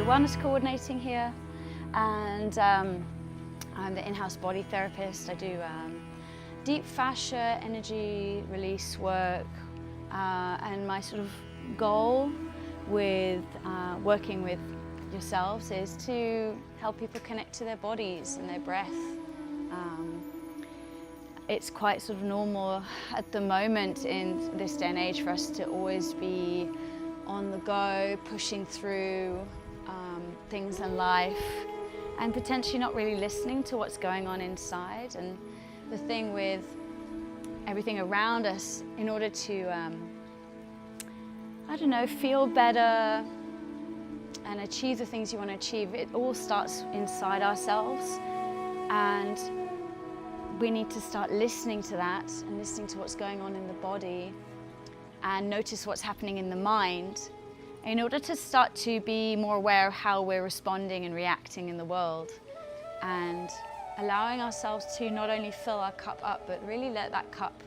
wellness coordinating here, and I'm the in-house body therapist. I do deep fascia, energy release work, and my sort of goal with working with yourselves is to help people connect to their bodies and their breath. It's quite sort of normal at the moment in this day and age for us to always be on the go, pushing through things in life, and potentially not really listening to what's going on inside. And the thing with everything around us, in order to, I don't know, feel better and achieve the things you want to achieve, it all starts inside ourselves. And we need to start listening to that and listening to what's going on in the body and notice what's happening in the mind in order to start to be more aware of how we're responding and reacting in the world, and allowing ourselves to not only fill our cup up but really let that cup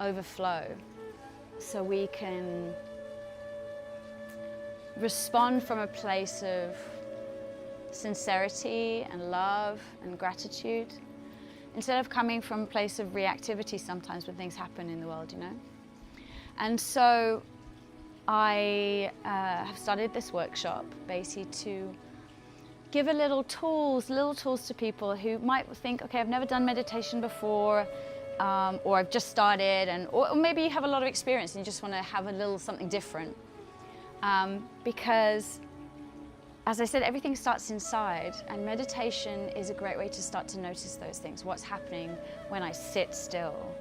overflow so we can respond from a place of sincerity and love and gratitude, instead of coming from a place of reactivity sometimes when things happen in the world, you know? And so I have started this workshop basically to give little tools to people who might think, okay, I've never done meditation before, or I've just started, or maybe you have a lot of experience and you just want to have a little something different. Because, as I said, everything starts inside, and meditation is a great way to start to notice those things, what's happening when I sit still.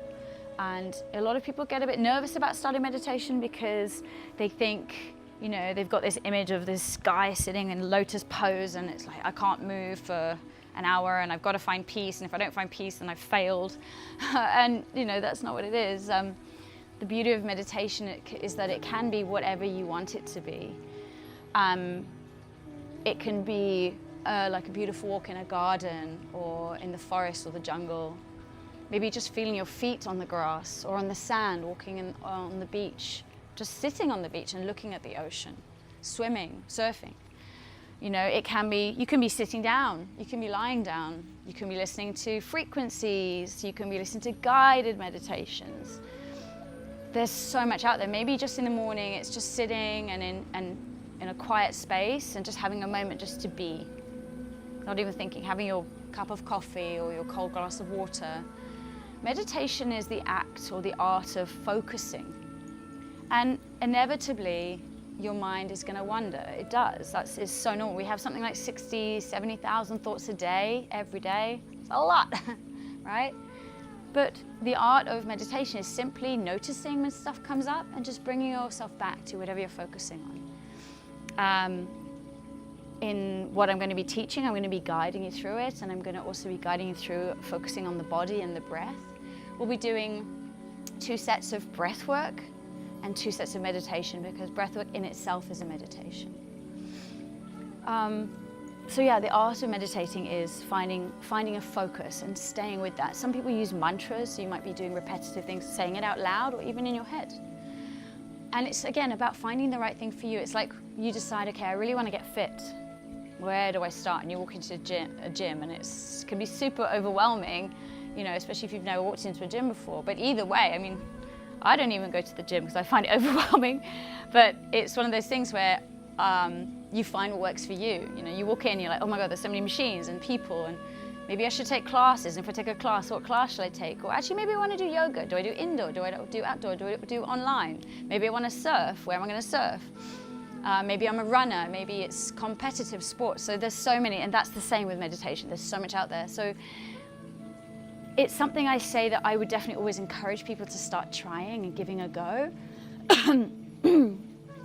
And a lot of people get a bit nervous about starting meditation because they think, you know, they've got this image of this guy sitting in lotus pose, and it's like, I can't move for an hour and I've got to find peace, and if I don't find peace then I've failed. And, you know, that's not what it is. The beauty of meditation is that it can be whatever you want it to be. It can be like a beautiful walk in a garden or in the forest or the jungle. Maybe just feeling your feet on the grass or on the sand, walking on the beach, just sitting on the beach and looking at the ocean, swimming, surfing. You know, it can be, you can be sitting down, you can be lying down, you can be listening to frequencies, you can be listening to guided meditations. There's so much out there. Maybe just in the morning, it's just sitting and in a quiet space and just having a moment just to be. Not even thinking, having your cup of coffee or your cold glass of water. Meditation is the act or the art of focusing. And inevitably, your mind is going to wander. It does. It's so normal. We have something like 60, 70,000 thoughts a day, every day. It's a lot, right? But the art of meditation is simply noticing when stuff comes up and just bringing yourself back to whatever you're focusing on. In what I'm going to be teaching, I'm going to be guiding you through it, and I'm going to also be guiding you through focusing on the body and the breath. We'll be doing 2 sets of breath work and 2 sets of meditation, because breath work in itself is a meditation. So yeah, the art of meditating is finding a focus and staying with that. Some people use mantras, so you might be doing repetitive things, saying it out loud or even in your head. And it's, again, about finding the right thing for you. It's like you decide, okay, I really want to get fit. Where do I start? And you walk into a gym and it can be super overwhelming, you know, especially if you've never walked into a gym before. But either way, I mean, I don't even go to the gym because I find it overwhelming. But it's one of those things where you find what works for you. You know, you walk in, you're like, oh my God, there's so many machines and people, and maybe I should take classes. And if I take a class, what class should I take? Or actually, maybe I want to do yoga. Do I do indoor? Do I do outdoor? Do I do online? Maybe I want to surf. Where am I going to surf? Maybe I'm a runner. Maybe it's competitive sports. So there's so many, and that's the same with meditation. There's so much out there. So it's something I say that I would definitely always encourage people to start trying and giving a go.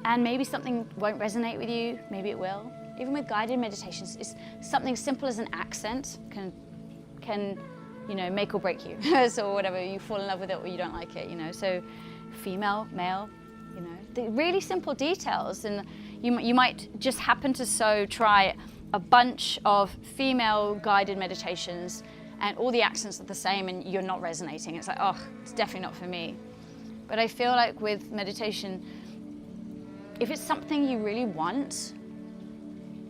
And maybe something won't resonate with you, maybe it will. Even with guided meditations, it's something simple as an accent can you know, make or break you. So whatever, you fall in love with it or you don't like it, you know. So female, male, you know, the really simple details. And you might just happen to try a bunch of female guided meditations and all the accents are the same and you're not resonating. It's like, oh, it's definitely not for me. But I feel like with meditation, if it's something you really want,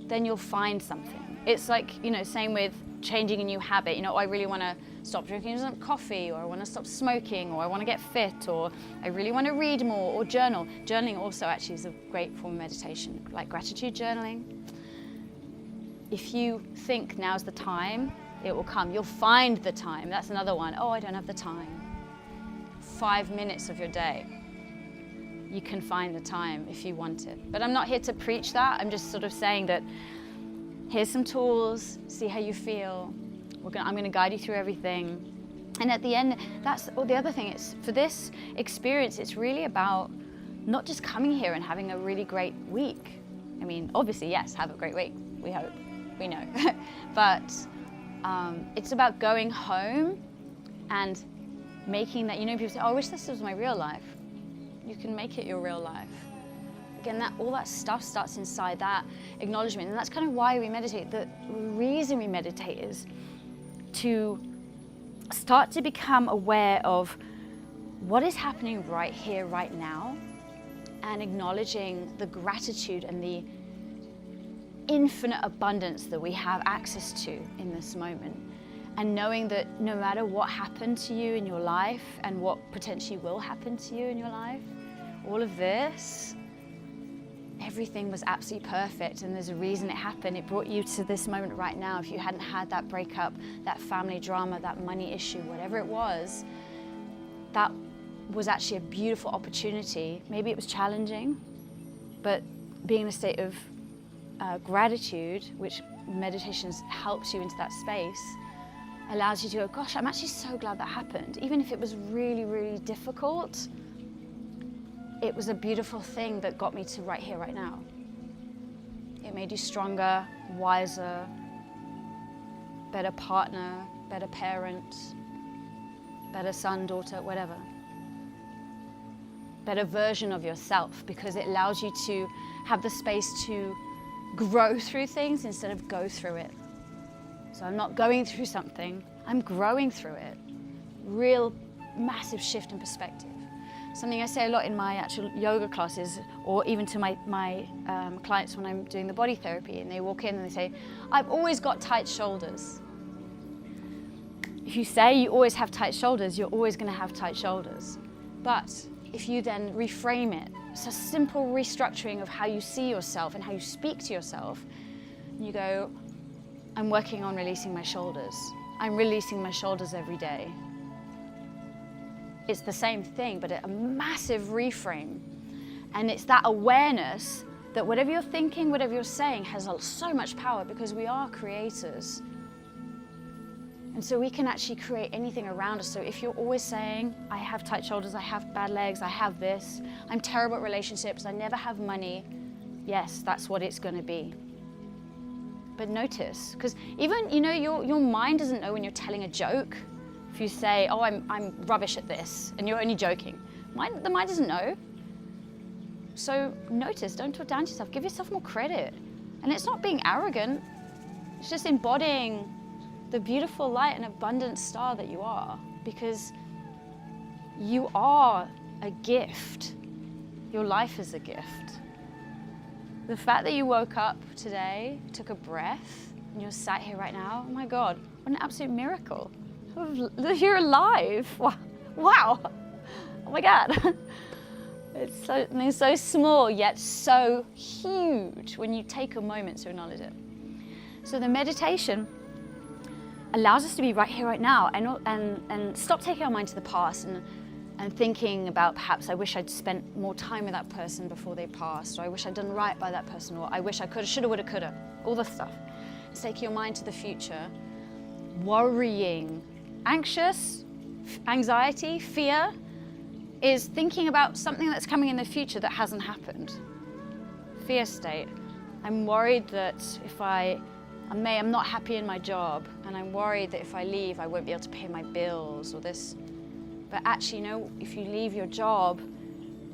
then you'll find something. It's like, you know, same with changing a new habit. You know, I really want to stop drinking some coffee, or I want to stop smoking, or I want to get fit, or I really want to read more, or journal. Journaling also actually is a great form of meditation, like gratitude journaling. If you think now's the time, it will come. You'll find the time. That's another one. Oh, I don't have the time. 5 minutes of your day. You can find the time if you want it. But I'm not here to preach that. I'm just sort of saying that here's some tools, see how you feel. I'm going to guide you through everything. And at the end, the other thing is, for this experience, it's really about not just coming here and having a really great week. I mean, obviously, yes, have a great week, we hope, we know. But it's about going home and making that, you know, people say, oh, I wish this was my real life. You can make it your real life. Again, all that stuff starts inside that acknowledgement. And that's kind of why we meditate. The reason we meditate is to start to become aware of what is happening right here, right now, and acknowledging the gratitude and the infinite abundance that we have access to in this moment. And knowing that no matter what happened to you in your life and what potentially will happen to you in your life, all of this, everything was absolutely perfect, and there's a reason it happened. It brought you to this moment right now. If you hadn't had that breakup, that family drama, that money issue, whatever it was, that was actually a beautiful opportunity. Maybe it was challenging, but being in a state of gratitude, which meditation helps you into that space, allows you to go, gosh, I'm actually so glad that happened. Even if it was really, really difficult, it was a beautiful thing that got me to right here, right now. It made you stronger, wiser, better partner, better parent, better son, daughter, whatever. Better version of yourself, because it allows you to have the space to grow through things instead of go through it. So I'm not going through something, I'm growing through it. Real massive shift in perspective. Something I say a lot in my actual yoga classes, or even to my clients when I'm doing the body therapy, and they walk in and they say, I've always got tight shoulders. If you say you always have tight shoulders, you're always going to have tight shoulders. But if you then reframe it, it's a simple restructuring of how you see yourself and how you speak to yourself. And you go, I'm working on releasing my shoulders. I'm releasing my shoulders every day. It's the same thing, but a massive reframe. And it's that awareness that whatever you're thinking, whatever you're saying has so much power, because we are creators. And so we can actually create anything around us. So if you're always saying, I have tight shoulders, I have bad legs, I have this, I'm terrible at relationships, I never have money, yes, that's what it's going to be. But notice, because even, you know, your mind doesn't know when you're telling a joke. If you say, oh, I'm rubbish at this, and you're only joking, the mind doesn't know. So notice, don't talk down to yourself, give yourself more credit. And it's not being arrogant, it's just embodying the beautiful light and abundant star that you are, because you are a gift. Your life is a gift. The fact that you woke up today, took a breath, and you're sat here right now, oh my God, what an absolute miracle. You're alive. Wow. Oh my God. It's something so small yet so huge when you take a moment to acknowledge it. So the meditation allows us to be right here, right now, and stop taking our mind to the past and thinking about, perhaps I wish I'd spent more time with that person before they passed, or I wish I'd done right by that person, or I wish I could have, shoulda, woulda, coulda, all the stuff. It's taking your mind to the future, worrying, anxious, anxiety, fear is thinking about something that's coming in the future that hasn't happened. Fear state. I'm worried that if I'm not happy in my job, and I'm worried that if I leave, I won't be able to pay my bills or this. But actually, you know, if you leave your job,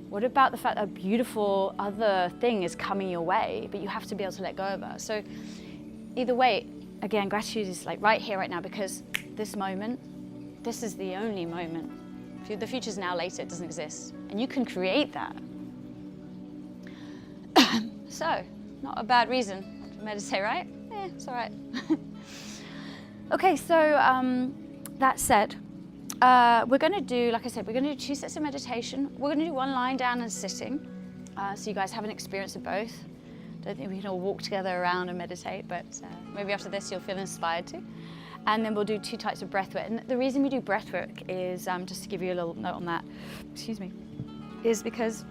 what about the fact that a beautiful other thing is coming your way, but you have to be able to let go of her? So either way, again, gratitude is like right here, right now, because this moment, this is the only moment. The future's now, later, it doesn't exist. And you can create that. So, not a bad reason meditate, right? Yeah, it's all right. Okay, so that said, we're going to do, like I said, we're going to do 2 sets of meditation. We're going to do one lying down and sitting, so you guys have an experience of both. Don't think we can all walk together around and meditate, but maybe after this you'll feel inspired to. And then we'll do 2 types of breath work. And the reason we do breath work is, just to give you a little note on that, excuse me, is because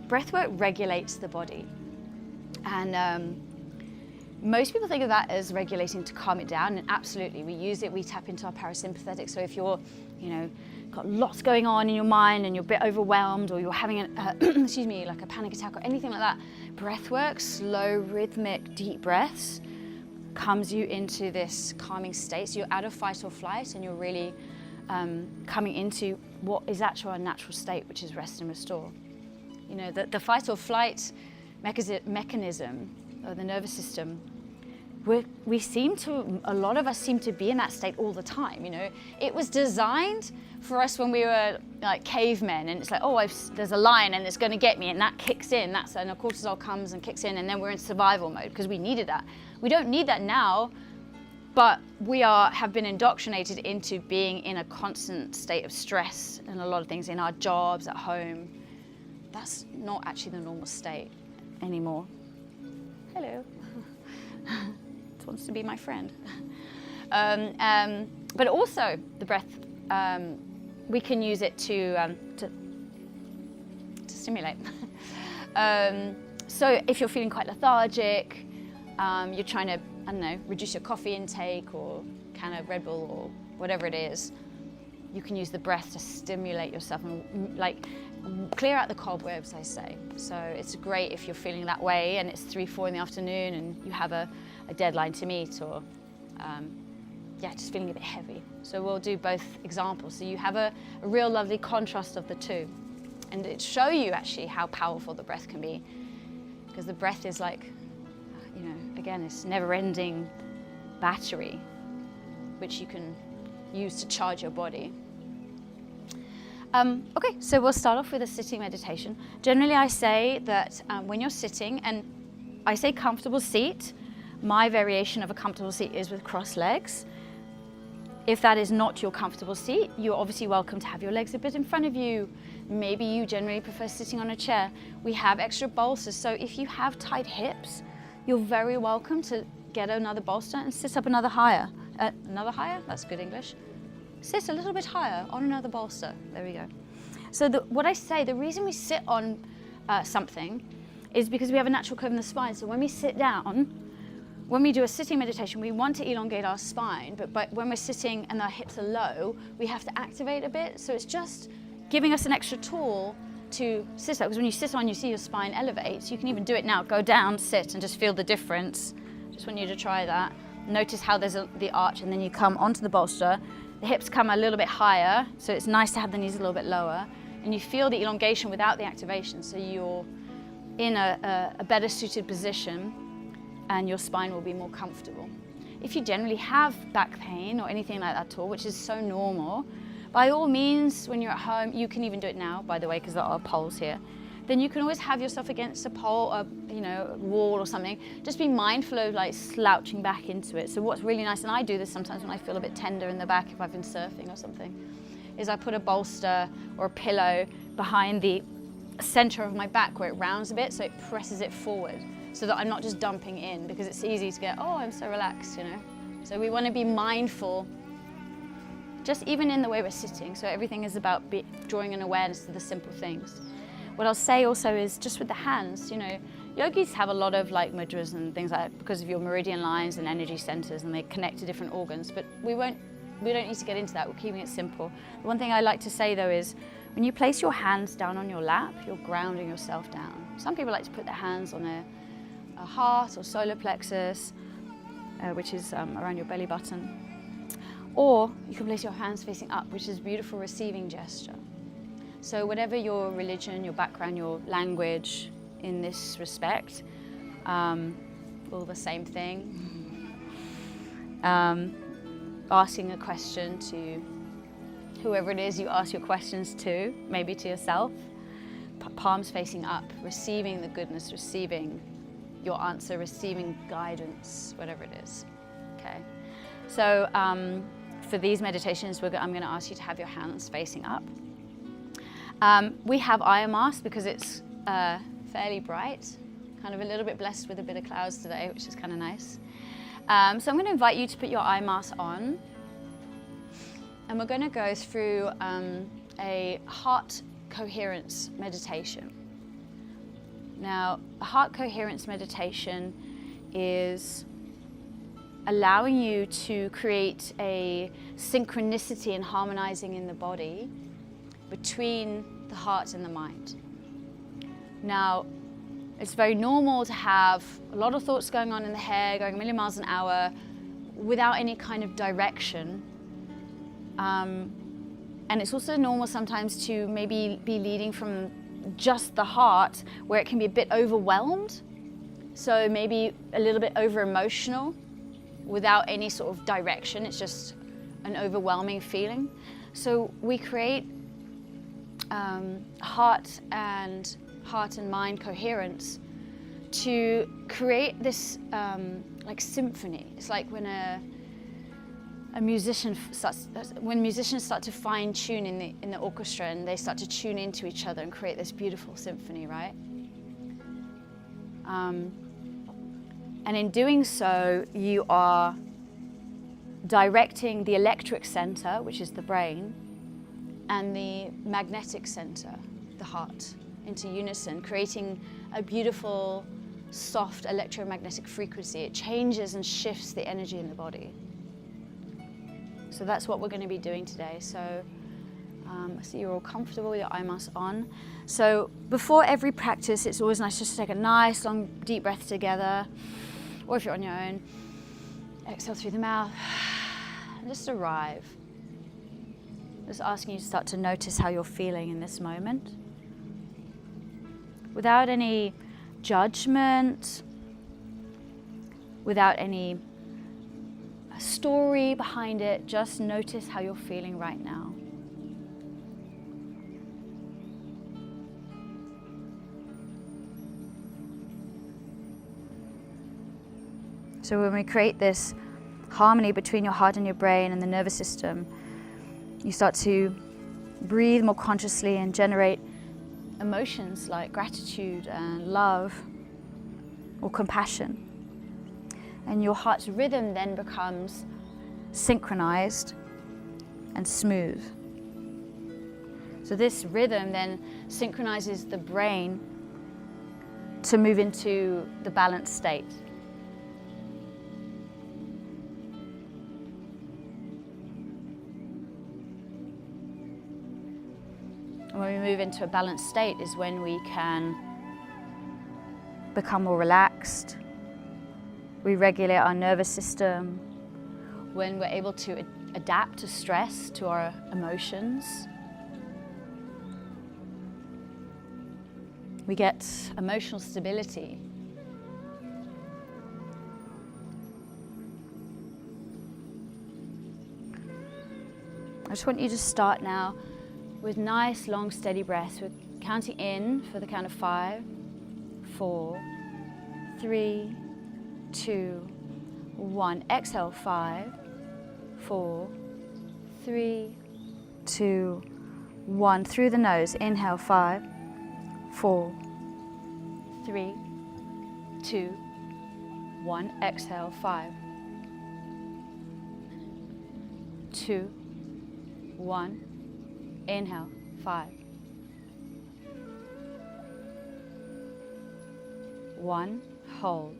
breath work regulates the body. And most people think of that as regulating to calm it down, and absolutely, we use it, we tap into our parasympathetic. So if you're, got lots going on in your mind and you're a bit overwhelmed, or you're having excuse me, like a panic attack or anything like that, breath work, slow, rhythmic, deep breaths, comes you into this calming state. So you're out of fight or flight, and you're really coming into what is actually our natural state, which is rest and restore. The fight or flight mechanism of the nervous system, a lot of us seem to be in that state all the time. It was designed for us when we were like cavemen, and it's like, oh, there's a lion and it's going to get me, and that kicks in. And the cortisol comes and kicks in, and then we're in survival mode because we needed that. We don't need that now, but we have been indoctrinated into being in a constant state of stress and a lot of things in our jobs, at home. That's not actually the normal state anymore. Hello. It wants to be my friend. But also the breath, we can use it to stimulate. So if you're feeling quite lethargic, you're trying to, reduce your coffee intake or can of Red Bull or whatever it is, you can use the breath to stimulate yourself and clear out the cobwebs, I say. So it's great if you're feeling that way and it's 3-4 in the afternoon and you have a deadline to meet, or just feeling a bit heavy. So we'll do both examples. So you have a real lovely contrast of the two. And it show you actually how powerful the breath can be. Because the breath is like, again, it's never-ending battery, which you can use to charge your body. Okay, so we'll start off with a sitting meditation. Generally, I say that when you're sitting, and I say comfortable seat, my variation of a comfortable seat is with crossed legs. If that is not your comfortable seat, you're obviously welcome to have your legs a bit in front of you. Maybe you generally prefer sitting on a chair. We have extra bolsters, so if you have tight hips, you're very welcome to get another bolster and sit up another higher. Another higher? That's good English. Sit a little bit higher on another bolster. There we go. So what I say, the reason we sit on something is because we have a natural curve in the spine. So when we sit down, when we do a sitting meditation, we want to elongate our spine, but when we're sitting and our hips are low, we have to activate a bit. So it's just giving us an extra tool to sit up, because when you sit on, you see your spine elevate. So you can even do it now. Go down, sit, and just feel the difference. Just want you to try that. Notice how there's the arch, and then you come onto the bolster. The hips come a little bit higher, so it's nice to have the knees a little bit lower. And you feel the elongation without the activation, so you're in a better suited position, and your spine will be more comfortable. If you generally have back pain or anything like that at all, which is so normal, by all means, when you're at home, you can even do it now, by the way, because there are poles here, then you can always have yourself against a pole, a wall or something. Just be mindful of like slouching back into it. So what's really nice, and I do this sometimes when I feel a bit tender in the back if I've been surfing or something, is I put a bolster or a pillow behind the center of my back where it rounds a bit, so it presses it forward, so that I'm not just dumping in, because it's easy to get, oh, I'm so relaxed, So we want to be mindful, just even in the way we're sitting. So everything is about drawing an awareness to the simple things. What I'll say also is just with the hands, yogis have a lot of like mudras and things like that because of your meridian lines and energy centers, and they connect to different organs, but we don't need to get into that. We're keeping it simple. The one thing I like to say though is when you place your hands down on your lap, you're grounding yourself down. Some people like to put their hands on a heart or solar plexus, which is around your belly button. Or you can place your hands facing up, which is a beautiful receiving gesture. So whatever your religion, your background, your language in this respect, all the same thing. Asking a question to whoever it is you ask your questions to, maybe to yourself. Palms facing up, receiving the goodness, receiving your answer, receiving guidance, whatever it is. Okay. So for these meditations, I'm going to ask you to have your hands facing up. We have eye mask because it's fairly bright, kind of a little bit blessed with a bit of clouds today, which is kind of nice. So I'm going to invite you to put your eye mask on, and we're going to go through a heart coherence meditation. Now, a heart coherence meditation is allowing you to create a synchronicity and harmonizing in the body between the heart and the mind. Now, it's very normal to have a lot of thoughts going on in the head, going a million miles an hour, without any kind of direction. And it's also normal sometimes to maybe be leading from just the heart, where it can be a bit overwhelmed. So maybe a little bit over emotional without any sort of direction. It's just an overwhelming feeling. So we create heart and mind coherence to create this like symphony. It's like when when musicians start to fine tune in the orchestra, and they start to tune into each other and create this beautiful symphony, right? And in doing so, you are directing the electric center, which is the brain, and the magnetic center, the heart, into unison, creating a beautiful, soft electromagnetic frequency. It changes and shifts the energy in the body. So that's what we're going to be doing today. So I see you're all comfortable with your eye mask on. So before every practice, it's always nice just to take a nice, long, deep breath together. Or if you're on your own, exhale through the mouth and just arrive. Just asking you to start to notice how you're feeling in this moment. Without any judgment, without any story behind it, just notice how you're feeling right now. So when we create this harmony between your heart and your brain and the nervous system, you start to breathe more consciously and generate emotions like gratitude and love or compassion. And your heart's rhythm then becomes synchronized and smooth. So this rhythm then synchronizes the brain to move into the balanced state. When we move into a balanced state is when we can become more relaxed. We regulate our nervous system. When we're able to adapt to stress, to our emotions. We get emotional stability. I just want you to start now with nice, long, steady breaths. We're counting in for the count of 5, 4, 3, 2, 1. Exhale, 5, 4, 3, 2, 1. Through the nose, inhale, 5, 4, 3, 2, 1. Exhale, 5, 2, 1. Inhale, 5, 1. Hold.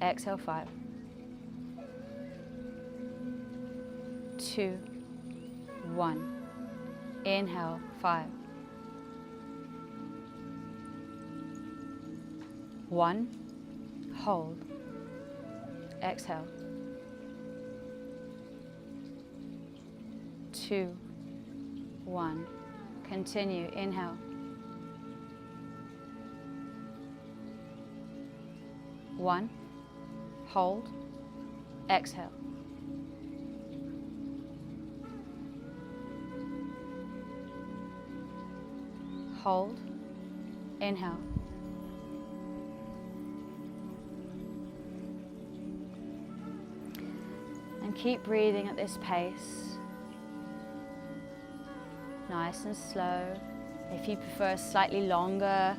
Exhale, 5, 2, 1. Inhale, 5, 1. Hold. Exhale. 2, 1. Continue. Inhale. 1. Hold. Exhale. 1. Inhale. And keep breathing at this pace. Nice and slow. If you prefer a slightly longer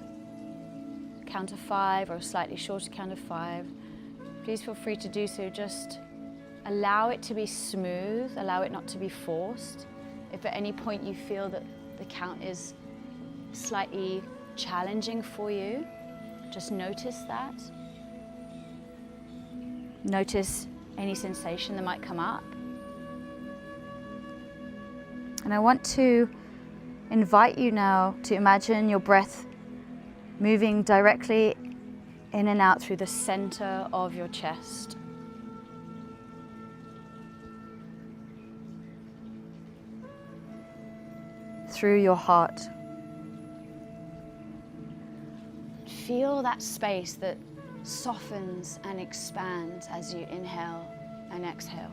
count of 5 or a slightly shorter count of 5, please feel free to do so. Just allow it to be smooth, allow it not to be forced. If at any point you feel that the count is slightly challenging for you, just notice that. Notice any sensation that might come up. And I want to invite you now to imagine your breath moving directly in and out through the center of your chest. Through your heart. Feel that space that softens and expands as you inhale and exhale.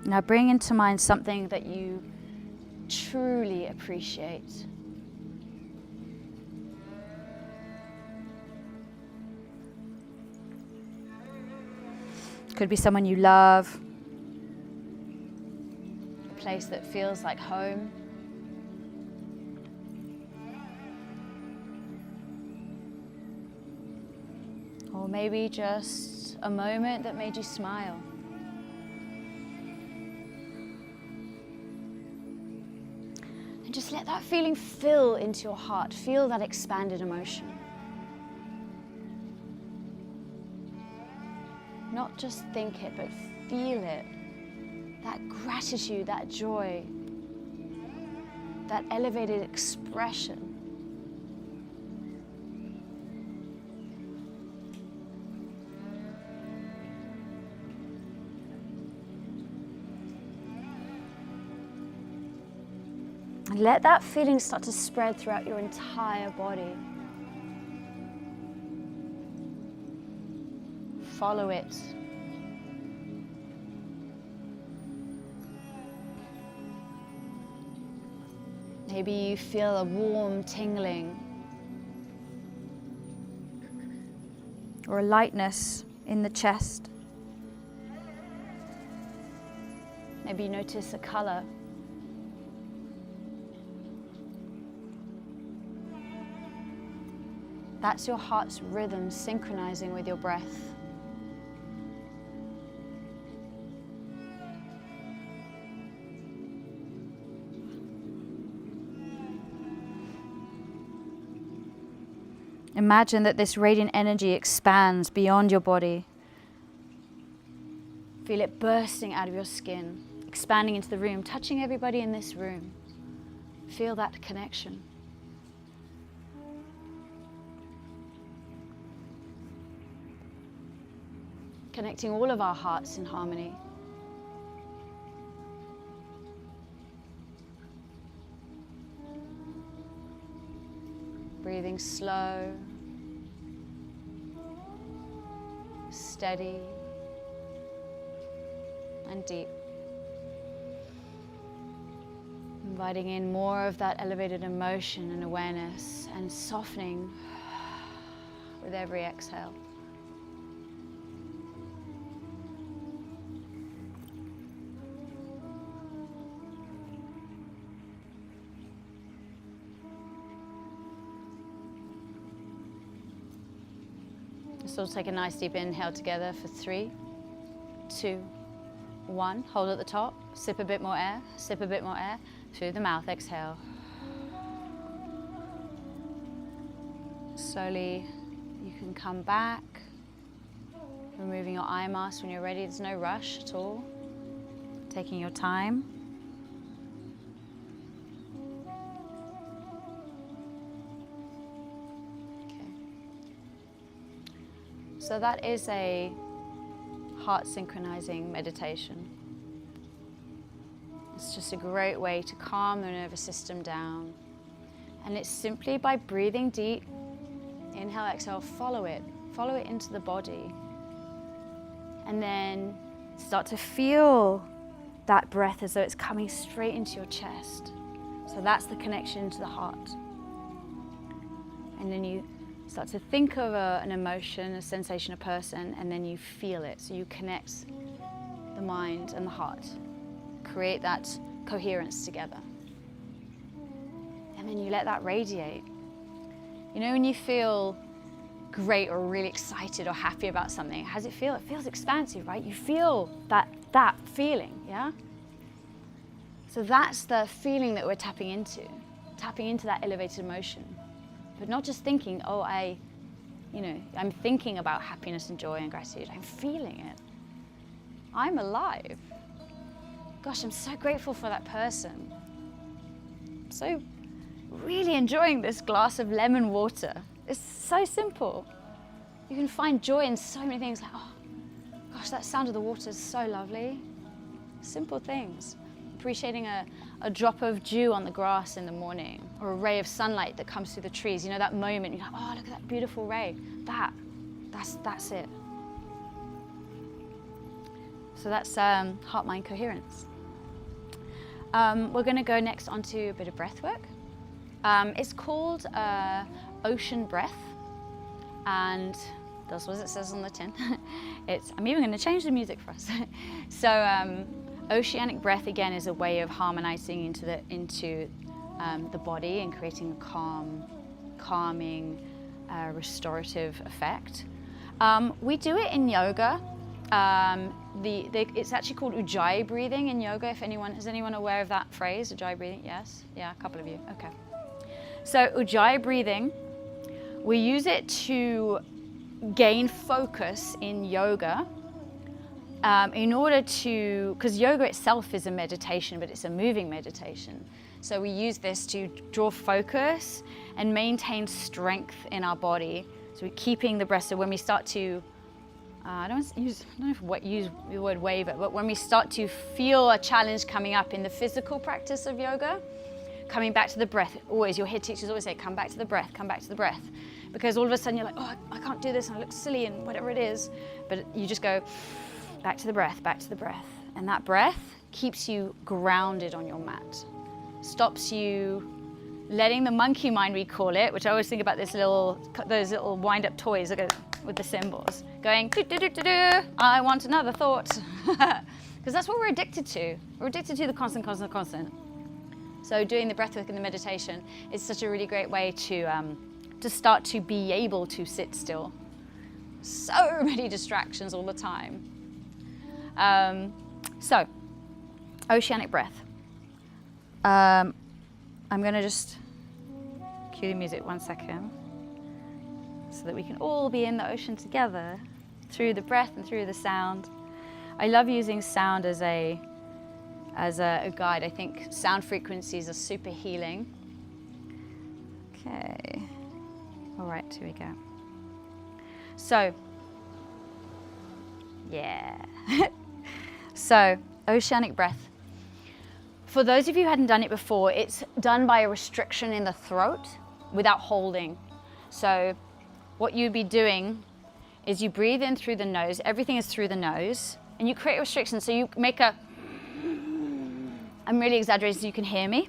Now bring into mind something that you truly appreciate. Could be someone you love, a place that feels like home. Or maybe just a moment that made you smile. And just let that feeling fill into your heart. Feel that expanded emotion. Not just think it, but feel it. That gratitude, that joy, that elevated expression. And let that feeling start to spread throughout your entire body. Follow it. Maybe you feel a warm tingling or a lightness in the chest. Maybe you notice a color. That's your heart's rhythm synchronizing with your breath. Imagine that this radiant energy expands beyond your body. Feel it bursting out of your skin, expanding into the room, touching everybody in this room. Feel that connection. Connecting all of our hearts in harmony. Breathing slow, steady, and deep. Inviting in more of that elevated emotion and awareness, and softening with every exhale. So take a nice deep inhale together for 3, 2, 1. Hold at the top, sip a bit more air, sip a bit more air. Through the mouth, exhale. Slowly, you can come back, removing your eye mask when you're ready. There's no rush at all. Taking your time. So that is a heart synchronizing meditation. It's just a great way to calm the nervous system down. And it's simply by breathing deep, inhale, exhale, follow it into the body. And then start to feel that breath as though it's coming straight into your chest. So that's the connection to the heart. And then you start to think of an emotion, a sensation, a person, and then you feel it. So you connect the mind and the heart, create that coherence together. And then you let that radiate. You know when you feel great or really excited or happy about something, how does it feel? It feels expansive, right? You feel that feeling, yeah? So that's the feeling that we're tapping into that elevated emotion. But not just thinking, oh, I'm thinking about happiness and joy and gratitude. I'm feeling it. I'm alive. Gosh, I'm so grateful for that person. I'm so really enjoying this glass of lemon water. It's so simple. You can find joy in so many things, like, oh, gosh, that sound of the water is so lovely. Simple things. Appreciating a drop of dew on the grass in the morning, or a ray of sunlight that comes through the trees. You know, that moment, you're like, oh, look at that beautiful ray. That's it. So that's heart-mind coherence. We're going to go next onto a bit of breath work. It's called ocean breath, and that's what it says on the tin. I'm even going to change the music for us. So oceanic breath, again, is a way of harmonizing into the body and creating a calming, restorative effect. We do it in yoga. It's actually called Ujjayi breathing in yoga. Is anyone aware of that phrase, Ujjayi breathing? Yes? Yeah, a couple of you. Okay. So Ujjayi breathing, we use it to gain focus in yoga in order to, because yoga itself is a meditation, but it's a moving meditation. So we use this to draw focus and maintain strength in our body. So we're keeping the breath. So when we start to, I don't know if use the word waver, but when we start to feel a challenge coming up in the physical practice of yoga, coming back to the breath. Always, your head teachers always say, come back to the breath, come back to the breath. Because all of a sudden you're like, oh, I can't do this, and I look silly and whatever it is. But you just go back to the breath, back to the breath. And that breath keeps you grounded on your mat. Stops you letting the monkey mind, we call it, which I always think about those little wind-up toys with the cymbals, going, do-do-do-do-do, I want another thought. Because that's what we're addicted to. We're addicted to the constant. So doing the breathwork and the meditation is such a really great way to start to be able to sit still. So many distractions all the time. So, oceanic breath. I'm going to just cue the music 1 second so that we can all be in the ocean together through the breath and through the sound. I love using sound as a guide. I think sound frequencies are super healing. Okay. All right, here we go. So, yeah. So, oceanic breath. For those of you who hadn't done it before, it's done by a restriction in the throat without holding. So, what you'd be doing is you breathe in through the nose. Everything is through the nose. And you create a restriction. So you make a, I'm really exaggerating so you can hear me.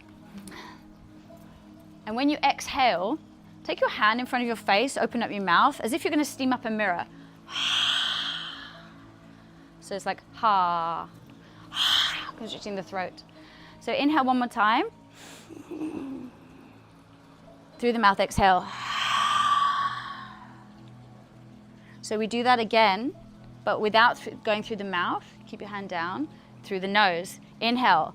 And when you exhale, take your hand in front of your face, open up your mouth, as if you're going to steam up a mirror. So it's like, ha, constricting the throat. So inhale one more time. Through the mouth, exhale. So we do that again, but without going through the mouth. Keep your hand down. Through the nose. Inhale.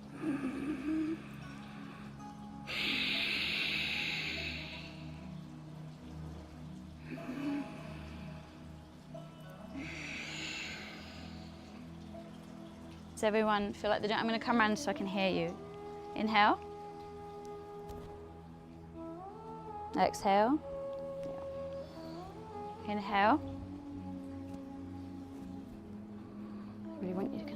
Does everyone feel like they're doing? I'm going to come around so I can hear you. Inhale. Exhale. Inhale. I really want you to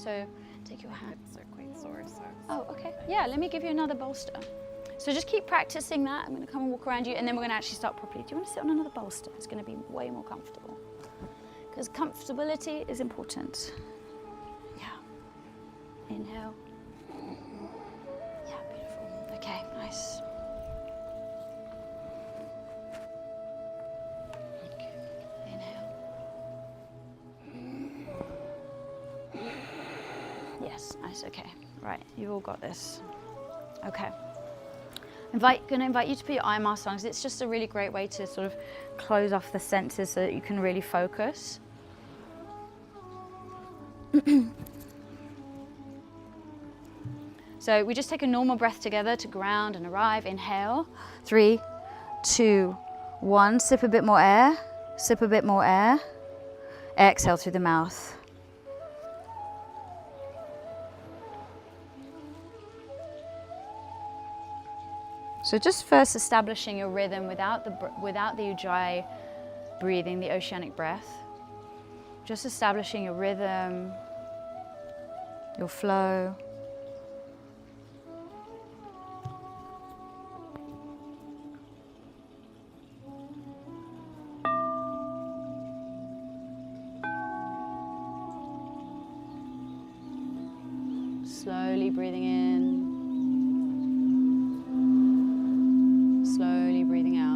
So take your hand. Hips are quite sore, so. Oh, okay. Yeah, let me give you another bolster. So just keep practicing that. I'm going to come and walk around you, and then we're going to actually start properly. Do you want to sit on another bolster? It's going to be way more comfortable. Because comfortability is important. Yeah. Inhale. Yeah, beautiful. Okay, nice. Nice, okay. Right, you've all got this. Okay. Gonna invite you to put your eye mask on, because it's just a really great way to sort of close off the senses so that you can really focus. So we just take a normal breath together to ground and arrive. Inhale, 3, 2, 1. Sip a bit more air, sip a bit more air. Exhale through the mouth. So just first establishing your rhythm without the ujjayi breathing, the oceanic breath. Just establishing your rhythm, your flow. Slowly breathing in, slowly breathing out.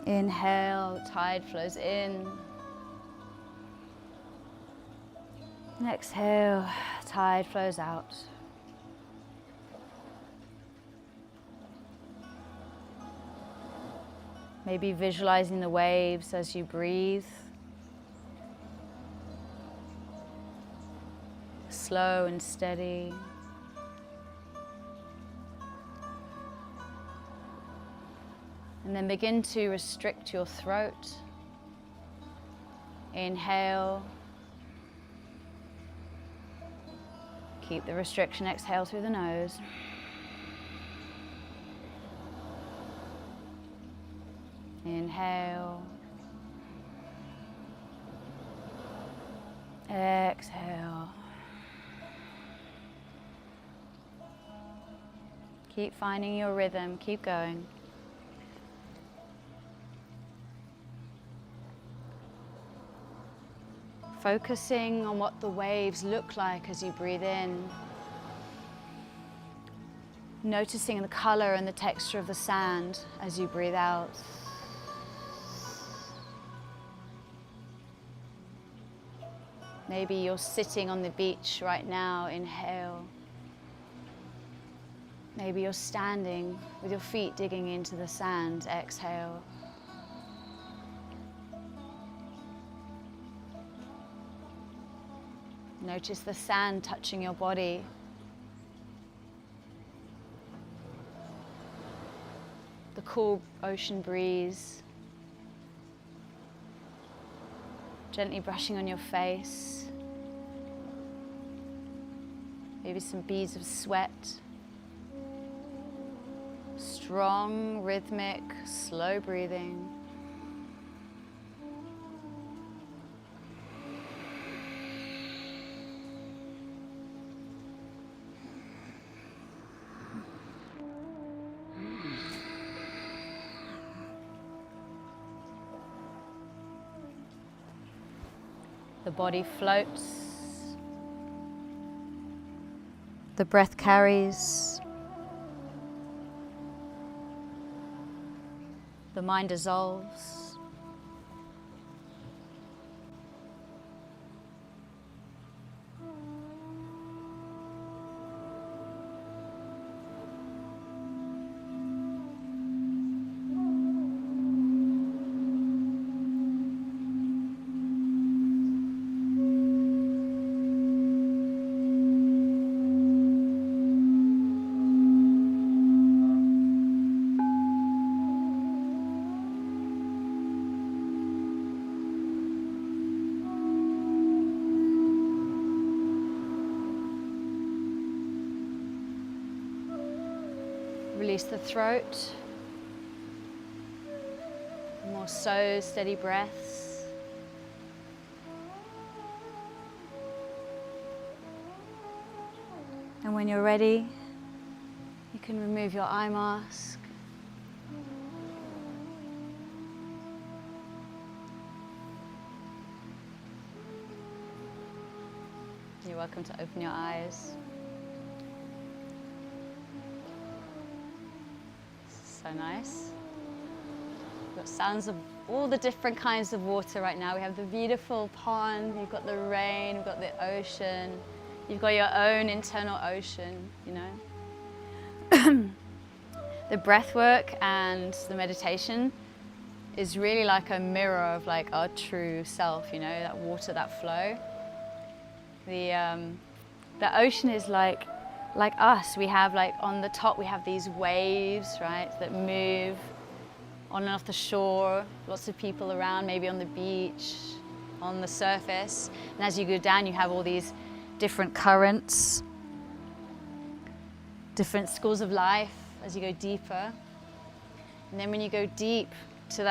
Inhale, tide flows in. And exhale, tide flows out. Maybe visualizing the waves as you breathe. Slow and steady. And then begin to restrict your throat. Inhale. Keep the restriction, exhale through the nose. Inhale. Exhale. Keep finding your rhythm, keep going. Focusing on what the waves look like as you breathe in. Noticing the color and the texture of the sand as you breathe out. Maybe you're sitting on the beach right now, inhale. Maybe you're standing with your feet digging into the sand, exhale. Notice the sand touching your body. The cool ocean breeze. Gently brushing on your face. Maybe some beads of sweat. Strong, rhythmic, slow breathing. The body floats. The breath carries. The mind dissolves. Release the throat. More slow, steady breaths. And when you're ready, you can remove your eye mask. You're welcome to open your eyes. So nice. We've got sounds of all the different kinds of water right now. We have the beautiful pond, you've got the rain, you've got the ocean, you've got your own internal ocean, you know. The breath work and the meditation is really like a mirror of like our true self, you know, that water, that flow. The ocean is like us. We have like on the top we have these waves, right, that move on and off the shore, lots of people around, maybe on the beach, on the surface. And as you go down, you have all these different currents, different schools of life as you go deeper. And then when you go deep to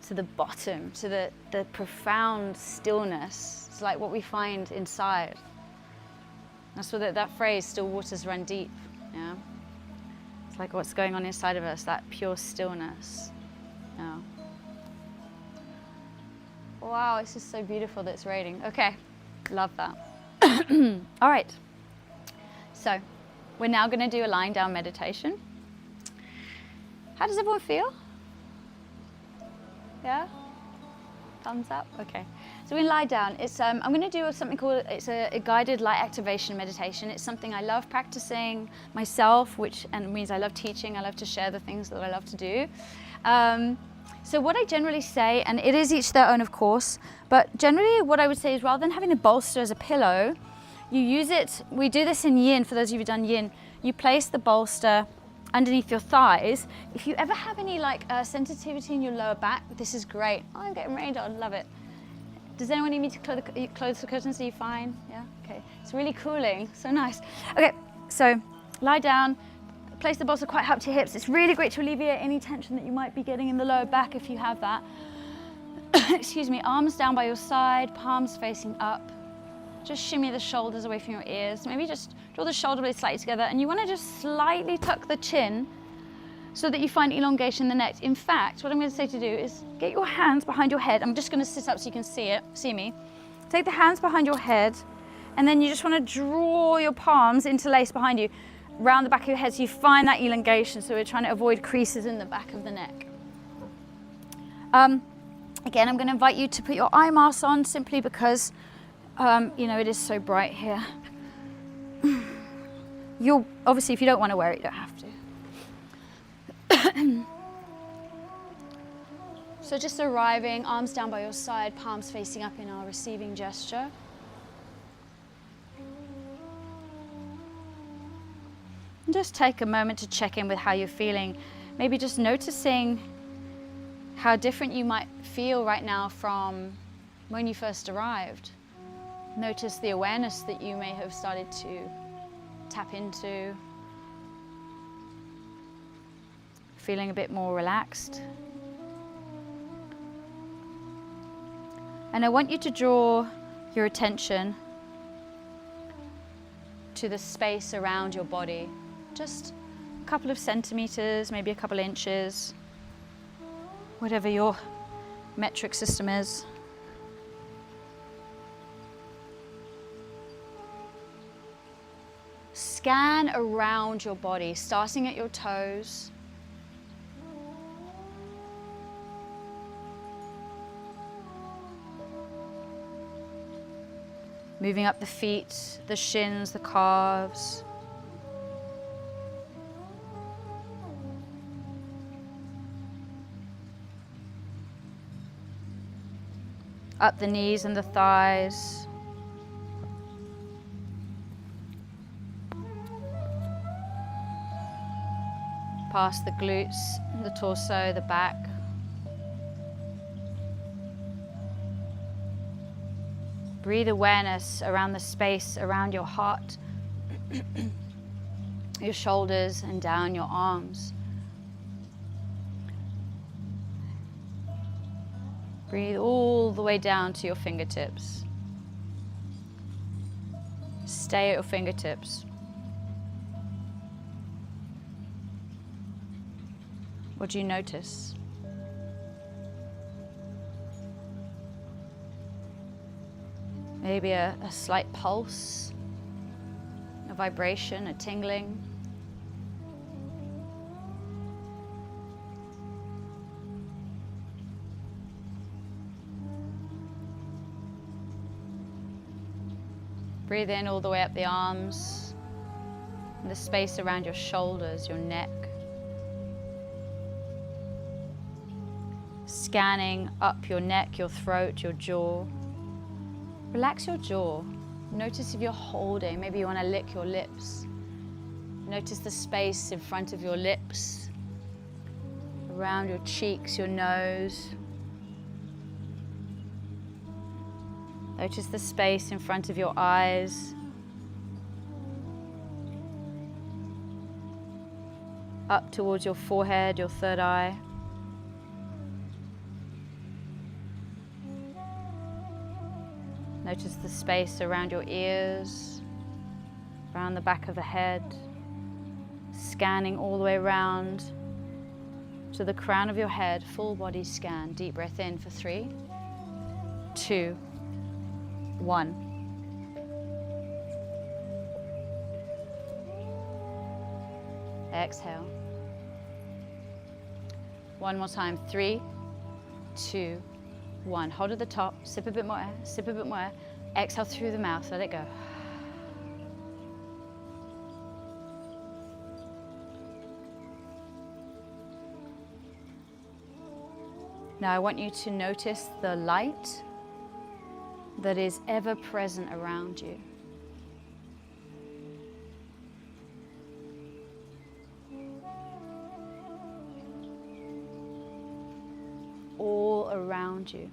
the bottom, to the profound stillness, it's like what we find inside. That's what that phrase, still waters run deep, yeah? It's like what's going on inside of us, that pure stillness. Yeah. Wow, it's just so beautiful that it's raining. Okay, love that. All right, so we're now going to do a lying down meditation. How does everyone feel? Yeah? Thumbs up? Okay. So we lie down. I'm going to do something called, it's a guided light activation meditation. It's something I love practicing myself, and means I love teaching. I love to share the things that I love to do. So what I generally say, and it is each their own of course, but generally what I would say is rather than having a bolster as a pillow, you use it, we do this in yin, for those of you who've done yin, you place the bolster underneath your thighs. If you ever have any like sensitivity in your lower back, this is great. Oh, I'm getting rained on, love it. Does anyone need me to close the curtains? Are you fine? Yeah, okay. It's really cooling, so nice. Okay, so lie down, place the bolster quite high up to your hips. It's really great to alleviate any tension that you might be getting in the lower back if you have that. Excuse me, arms down by your side, palms facing up. Just shimmy the shoulders away from your ears. Maybe just draw the shoulder blades slightly together, and you want to just slightly tuck the chin so that you find elongation in the neck. In fact, what I'm going to say to do is get your hands behind your head. I'm just going to sit up so you can see me. Take the hands behind your head, and then you just want to draw your palms interlace behind you, round the back of your head so you find that elongation. So we're trying to avoid creases in the back of the neck. Again, I'm going to invite you to put your eye masks on simply because you know, it is so bright here. You'll, obviously, if you don't want to wear it, you don't have to. So just arriving, arms down by your side, palms facing up in our receiving gesture. And just take a moment to check in with how you're feeling. Maybe just noticing how different you might feel right now from when you first arrived. Notice the awareness that you may have started to tap into. Feeling a bit more relaxed. And I want you to draw your attention to the space around your body. Just a couple of centimeters, maybe a couple inches, whatever your metric system is. Scan around your body, starting at your toes. Moving up the feet, the shins, the calves. Up the knees and the thighs. Past the glutes, the torso, the back. Breathe awareness around the space around your heart, your shoulders, and down your arms. Breathe all the way down to your fingertips. Stay at your fingertips. What do you notice? Maybe a slight pulse, a vibration, a tingling. Breathe in all the way up the arms, and the space around your shoulders, your neck. Scanning up your neck, your throat, your jaw. Relax your jaw. Notice if you're holding, maybe you want to lick your lips. Notice the space in front of your lips, around your cheeks, your nose. Notice the space in front of your eyes. Up towards your forehead, your third eye. Notice the space around your ears, around the back of the head, scanning all the way around to the crown of your head, full body scan. Deep breath in for 3, 2, 1. Exhale. One more time. 3, 2, 1. Hold at the top. Sip a bit more air. Sip a bit more air. Exhale through the mouth. Let it go. Now I want you to notice the light that is ever present around you. All around you.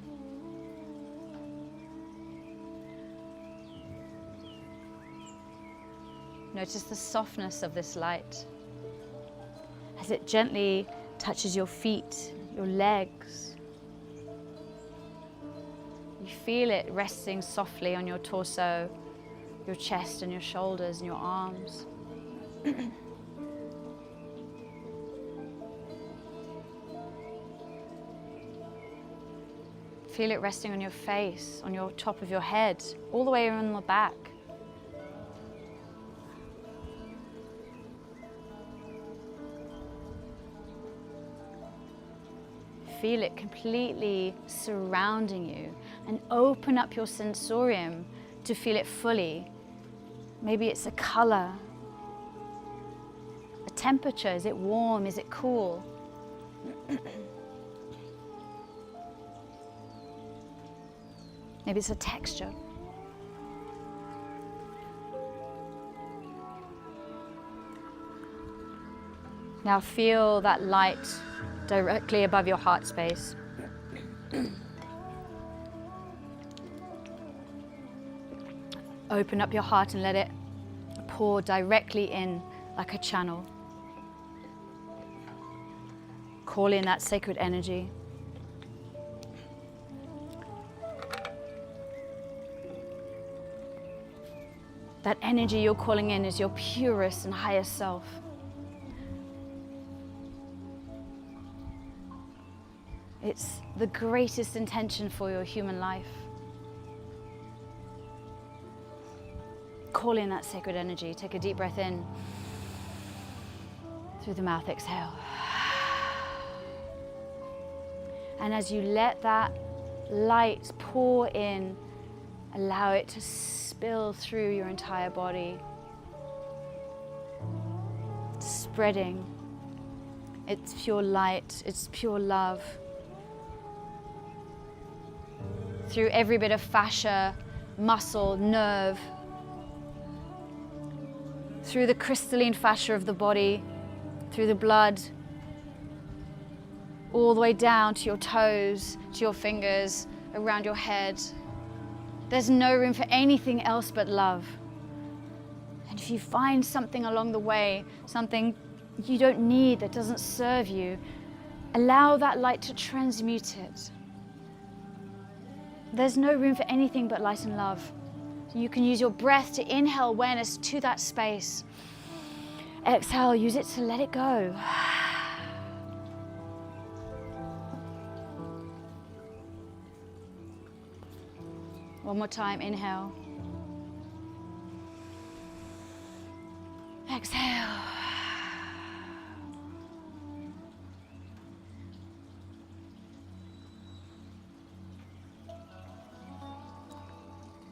Notice the softness of this light as it gently touches your feet, your legs. You feel it resting softly on your torso, your chest and your shoulders and your arms. Feel it resting on your face, on your top of your head, all the way around the back. Feel it completely surrounding you, and open up your sensorium to feel it fully. Maybe it's a color, a temperature. Is it warm? Is it cool? Maybe it's a texture. Now feel that light directly above your heart space. Open up your heart and let it pour directly in like a channel. Call in that sacred energy. That energy you're calling in is your purest and highest self. It's the greatest intention for your human life. Call in that sacred energy. Take a deep breath in. Through the mouth, exhale. And as you let that light pour in, allow it to spill through your entire body, spreading. It's pure light, it's pure love. Through every bit of fascia, muscle, nerve, through the crystalline fascia of the body, through the blood, all the way down to your toes, to your fingers, around your head. There's no room for anything else but love. And if you find something along the way, something you don't need, that doesn't serve you, allow that light to transmute it. There's no room for anything but light and love. So you can use your breath to inhale awareness to that space. Exhale, use it to let it go. One more time, inhale. Exhale.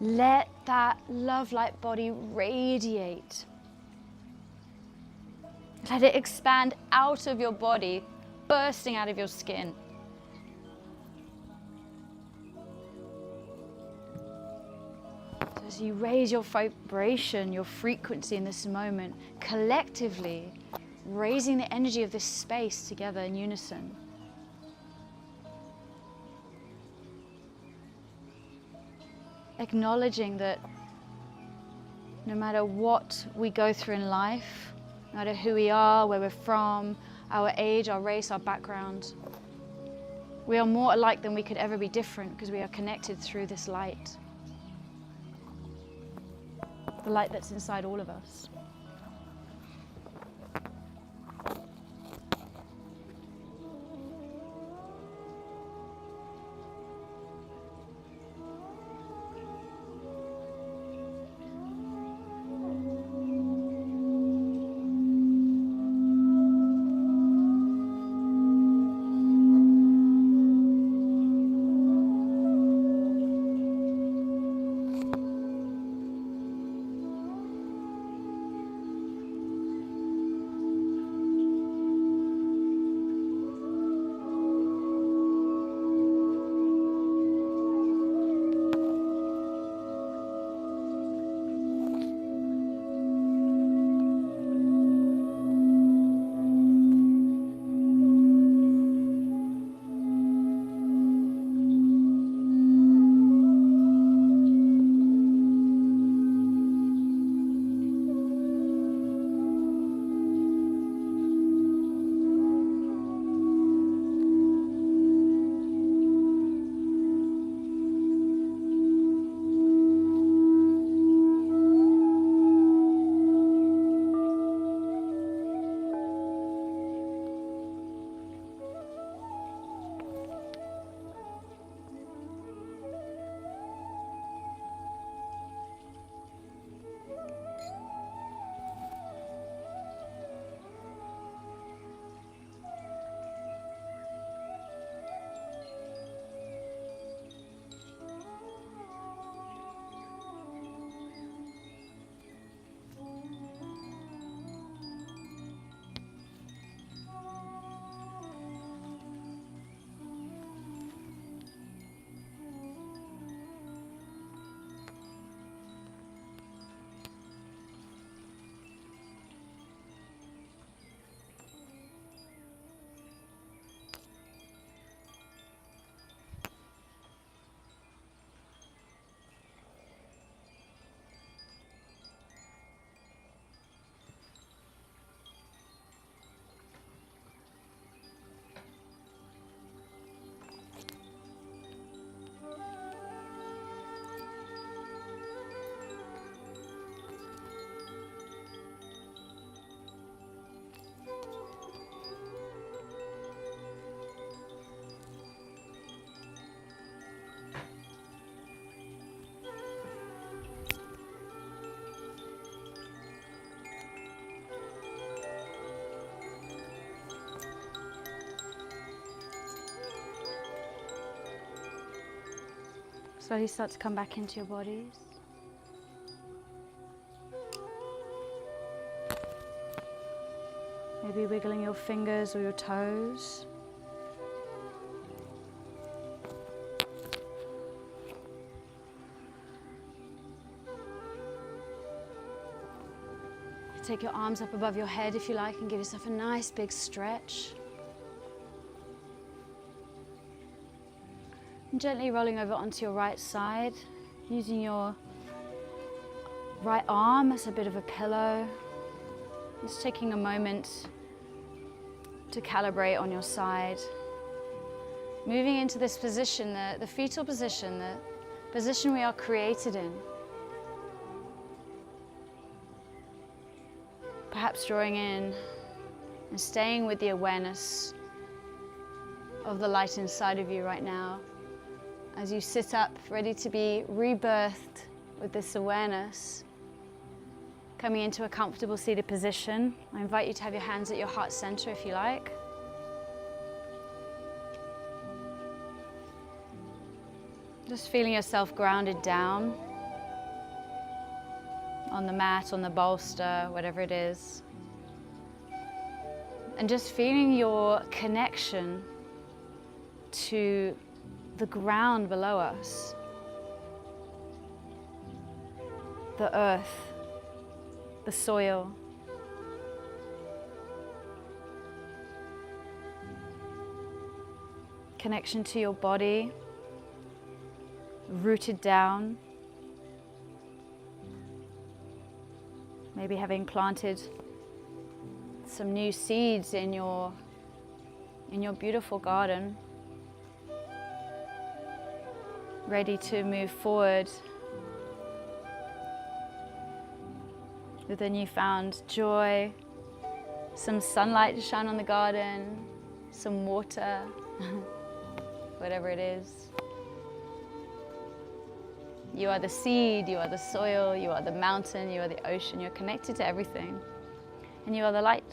Let that love light body radiate. Let it expand out of your body, bursting out of your skin. So as you raise your vibration, your frequency in this moment, collectively raising the energy of this space together in unison. Acknowledging that no matter what we go through in life, no matter who we are, where we're from, our age, our race, our background, we are more alike than we could ever be different because we are connected through this light. The light that's inside all of us. Slowly start to come back into your bodies. Maybe wiggling your fingers or your toes. Take your arms up above your head if you like and give yourself a nice big stretch. And gently rolling over onto your right side, using your right arm as a bit of a pillow. Just taking a moment to calibrate on your side. Moving into this position, the fetal position, the position we are created in. Perhaps drawing in and staying with the awareness of the light inside of you right now as you sit up, ready to be rebirthed with this awareness, coming into a comfortable seated position. I invite you to have your hands at your heart center if you like. Just feeling yourself grounded down on the mat, on the bolster, whatever it is. And just feeling your connection to the ground below us, the earth, the soil. Connection to your body, rooted down. Maybe having planted some new seeds in your beautiful garden, ready to move forward with a newfound joy, some sunlight to shine on the garden, some water, whatever it is. You are the seed, you are the soil, you are the mountain, you are the ocean. You're connected to everything, and you are the light.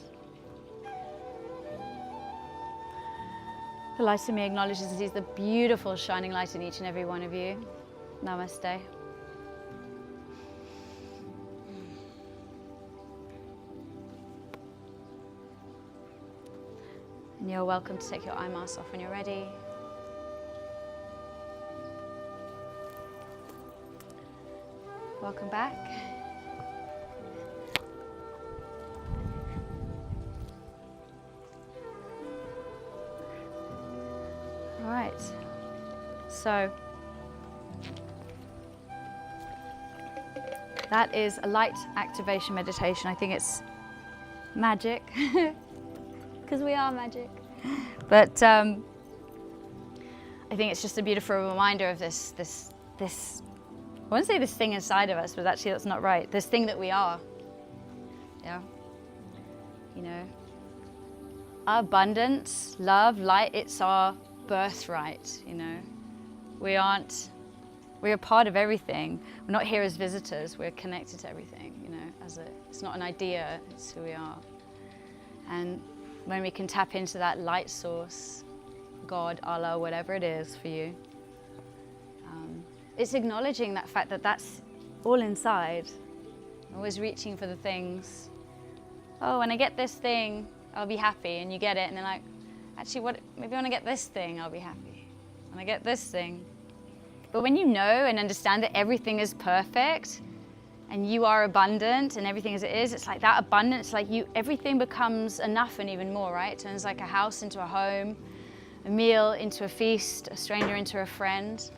The light in me acknowledges that He's the beautiful shining light in each and every one of you. Namaste. And you're welcome to take your eye mask off when you're ready. Welcome back. All right, so that is a light activation meditation. I think it's magic, because we are magic. But I think it's just a beautiful reminder of this, I want to say this thing inside of us, but actually that's not right. This thing that we are. Yeah. You know, our abundance, love, light, it's our birthright, you know. We're a part of everything. We're not here as visitors, we're connected to everything, you know, it's not an idea, it's who we are. And when we can tap into that light source, God, Allah, whatever it is for you, it's acknowledging that fact that that's all inside. Always reaching for the things. Oh, when I get this thing, I'll be happy, and you get it, and then like, actually, maybe when I get this thing, I'll be happy. When I get this thing. But when you know and understand that everything is perfect, and you are abundant, and everything as it is, it's like that abundance, like everything becomes enough and even more, right? It turns like a house into a home, a meal into a feast, a stranger into a friend.